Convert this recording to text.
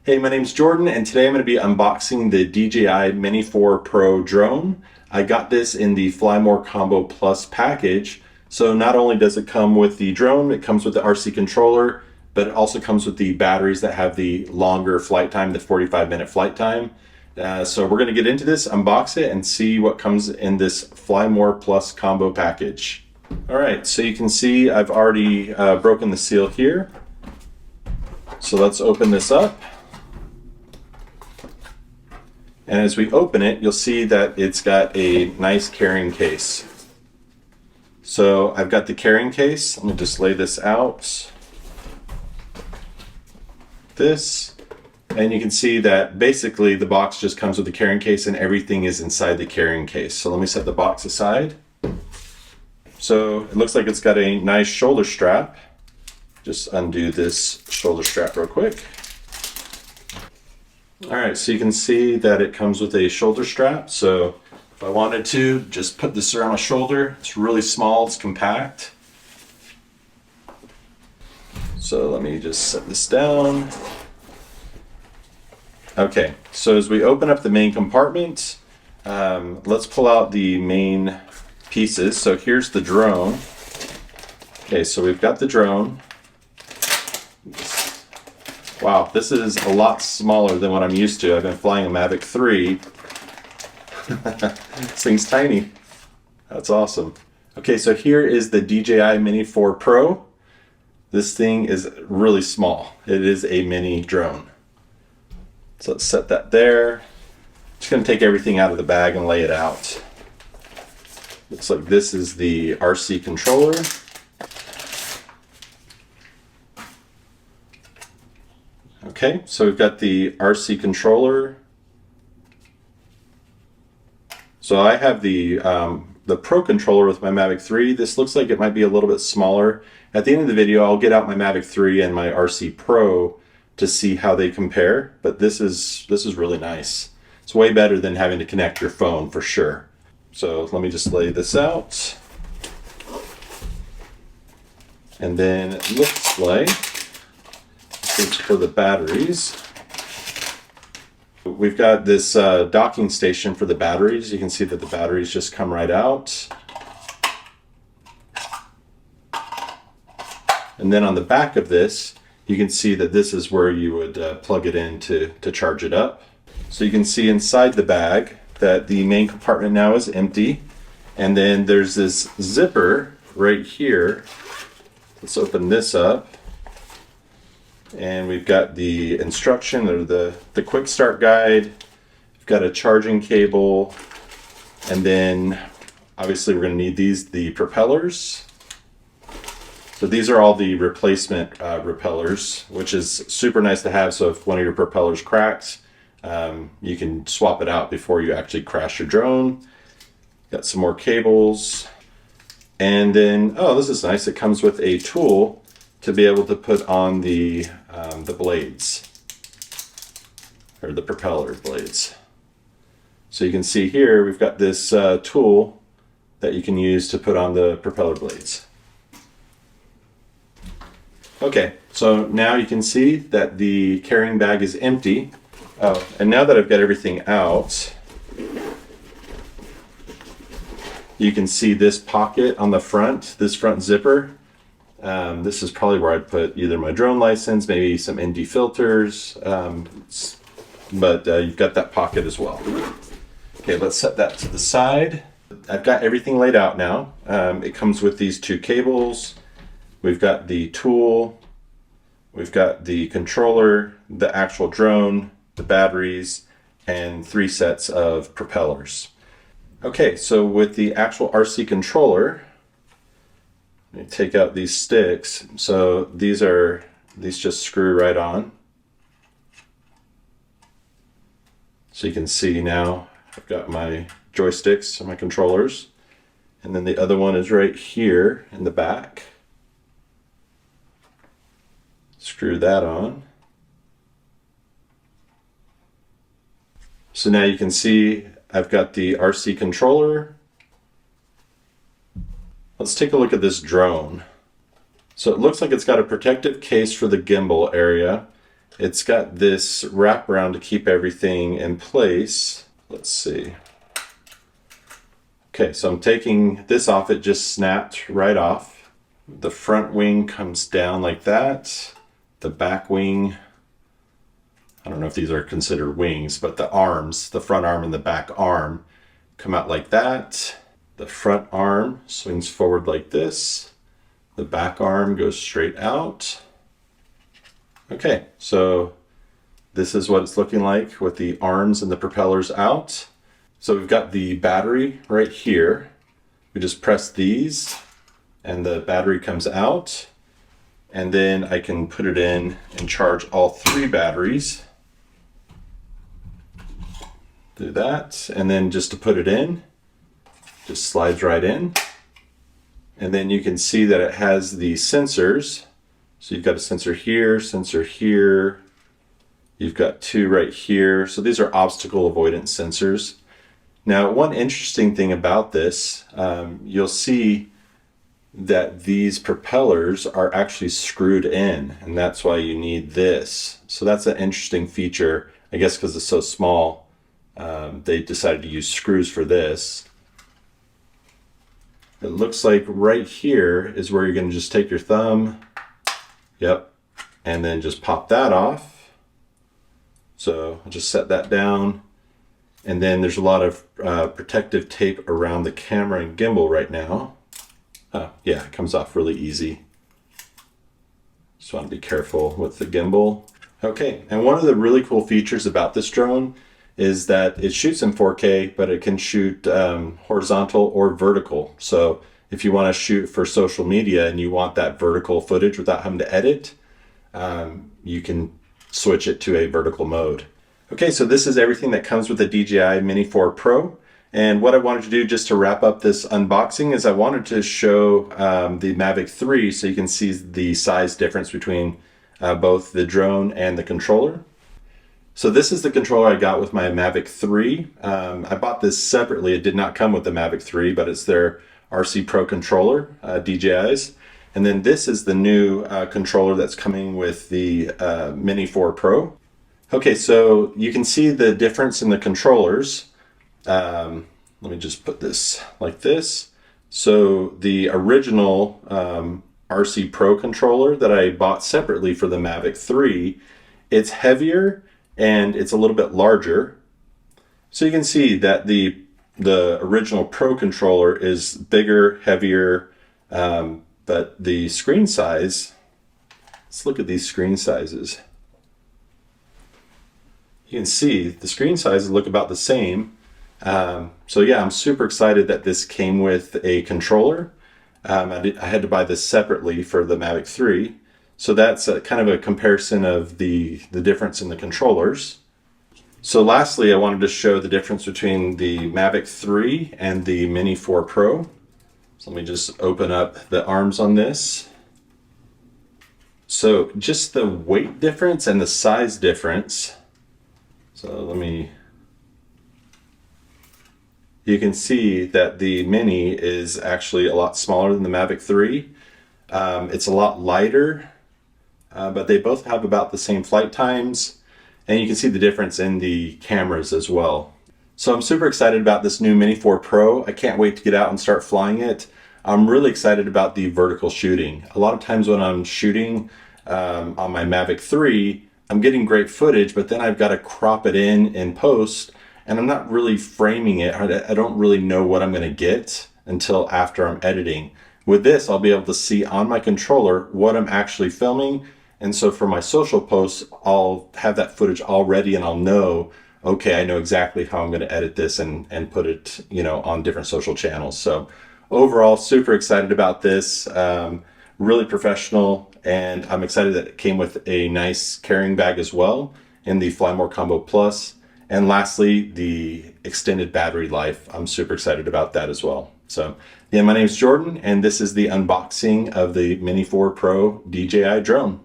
Hey, my name's Jordan, and today I'm going to be unboxing the DJI Mini 4 Pro drone. I got this in the Fly More Combo Plus package. So not only does it come with the drone, it comes with the RC controller, but it also comes with the batteries that have the longer flight time, the 45-minute flight time. So we're going to get into this, unbox it, and see what comes in this Fly More Plus combo package. All right, so you can see I've already broken the seal here. So let's open this up. And as we open it, you'll see that it's got a nice carrying case. So I've got the carrying case. Let me just lay this out. And you can see that basically the box just comes with the carrying case and everything is inside the carrying case. So let me set the box aside. So it looks like it's got a nice shoulder strap. Just undo this shoulder strap real quick. All right, so you can see that it comes with a shoulder strap. So if I wanted to just put this around my shoulder, it's really small, it's compact. So let me just set this down. Okay, so as we open up the main compartment, let's pull out the main pieces. So here's the drone. Okay, so we've got the drone. Wow, this is a lot smaller than what I'm used to. I've been flying a Mavic 3. This thing's tiny. That's awesome. Okay, so here is the DJI Mini 4 Pro. This thing is really small. It is a mini drone. So let's set that there. Just gonna take everything out of the bag and lay it out. Looks like this is the RC controller. Okay, so we've got the RC controller. So I have the Pro controller with my Mavic 3. This looks like it might be a little bit smaller. At the end of the video, I'll get out my Mavic 3 and my RC Pro to see how they compare, but this is really nice. It's way better than having to connect your phone for sure. So let me just lay this out. And then it looks like for the batteries, we've got this docking station for the batteries. You can see that the batteries just come right out. And then on the back of this, you can see that this is where you would plug it in to charge it up. So you can see inside the bag that the main compartment now is empty. And then there's this zipper right here. Let's open this up. And we've got the instruction or the quick start guide. We've got a charging cable. And then obviously we're going to need the propellers. So these are all the replacement propellers, which is super nice to have. So if one of your propellers cracks, you can swap it out before you actually crash your drone. Got some more cables. And then, oh, this is nice. It comes with a tool to be able to put on the blades, or the propeller blades. So you can see here, we've got this tool that you can use to put on the propeller blades. Okay, so now you can see that the carrying bag is empty. Oh, and now that I've got everything out, you can see this pocket on the front, this front zipper. This is probably where I'd put either my drone license, maybe some ND filters, but you've got that pocket as well. Okay, let's set that to the side. I've got everything laid out now. It comes with these two cables. We've got the tool, we've got the controller, the actual drone, the batteries, and 3 sets of propellers. Okay, so with the actual RC controller, let me take out these sticks. So these just screw right on. So you can see now I've got my joysticks and my controllers. And then the other one is right here in the back. Screw that on. So now you can see I've got the RC controller. Let's take a look at this drone. So it looks like it's got a protective case for the gimbal area, it's got this wraparound to keep everything in place. Let's see. Okay, so I'm taking this off. It just snapped right off. The front wing comes down like that. The back wing, I don't know if these are considered wings, but the arms, the front arm and the back arm come out like that. The front arm swings forward like this. The back arm goes straight out. Okay, so this is what it's looking like with the arms and the propellers out. So we've got the battery right here. We just press these and the battery comes out. And then I can put it in and charge all 3 batteries. Do that. And then just to put it in, just slides right in. And then you can see that it has the sensors. So you've got a sensor here, you've got 2 right here. So these are obstacle avoidance sensors. Now, one interesting thing about this, you'll see that these propellers are actually screwed in, and that's why you need this. So that's an interesting feature. I guess because it's so small, they decided to use screws for this. It looks like right here is where you're going to just take your thumb, yep, and then just pop that off. So I'll just set that down. And then there's a lot of protective tape around the camera and gimbal right now. Oh, yeah, it comes off really easy. Just want to be careful with the gimbal. Okay, and one of the really cool features about this drone is that it shoots in 4K, but it can shoot horizontal or vertical. So if you want to shoot for social media and you want that vertical footage without having to edit, you can switch it to a vertical mode. Okay, so this is everything that comes with the DJI Mini 4 Pro. And what I wanted to do just to wrap up this unboxing is I wanted to show the Mavic 3 so you can see the size difference between both the drone and the controller. So this is the controller I got with my Mavic 3. I bought this separately. It did not come with the Mavic 3, but it's their RC Pro controller, DJI's. And then this is the new controller that's coming with the Mini 4 Pro. Okay, so you can see the difference in the controllers. Let me just put this like this. So the original RC Pro controller that I bought separately for the Mavic 3, it's heavier and it's a little bit larger. So you can see that the original Pro controller is bigger, heavier, but the screen size, let's look at these screen sizes. You can see the screen sizes look about the same. So yeah, I'm super excited that this came with a controller. I had to buy this separately for the Mavic 3. So that's kind of a comparison of the difference in the controllers. So lastly, I wanted to show the difference between the Mavic 3 and the Mini 4 Pro. So let me just open up the arms on this. So just the weight difference and the size difference. So you can see that the Mini is actually a lot smaller than the Mavic 3. It's a lot lighter, but they both have about the same flight times. And you can see the difference in the cameras as well. So I'm super excited about this new Mini 4 Pro. I can't wait to get out and start flying it. I'm really excited about the vertical shooting. A lot of times when I'm shooting on my Mavic 3, I'm getting great footage, but then I've got to crop it in post, and I'm not really framing it. I don't really know what I'm going to get until after I'm editing. With this, I'll be able to see on my controller what I'm actually filming. And so for my social posts, I'll have that footage all ready and I'll know, okay, I know exactly how I'm going to edit this and put it, on different social channels. So overall, super excited about this. Really professional, and I'm excited that it came with a nice carrying bag as well in the Fly More Combo Plus. And lastly, the extended battery life. I'm super excited about that as well. So yeah, my name is Jordan, and this is the unboxing of the Mini 4 Pro DJI drone.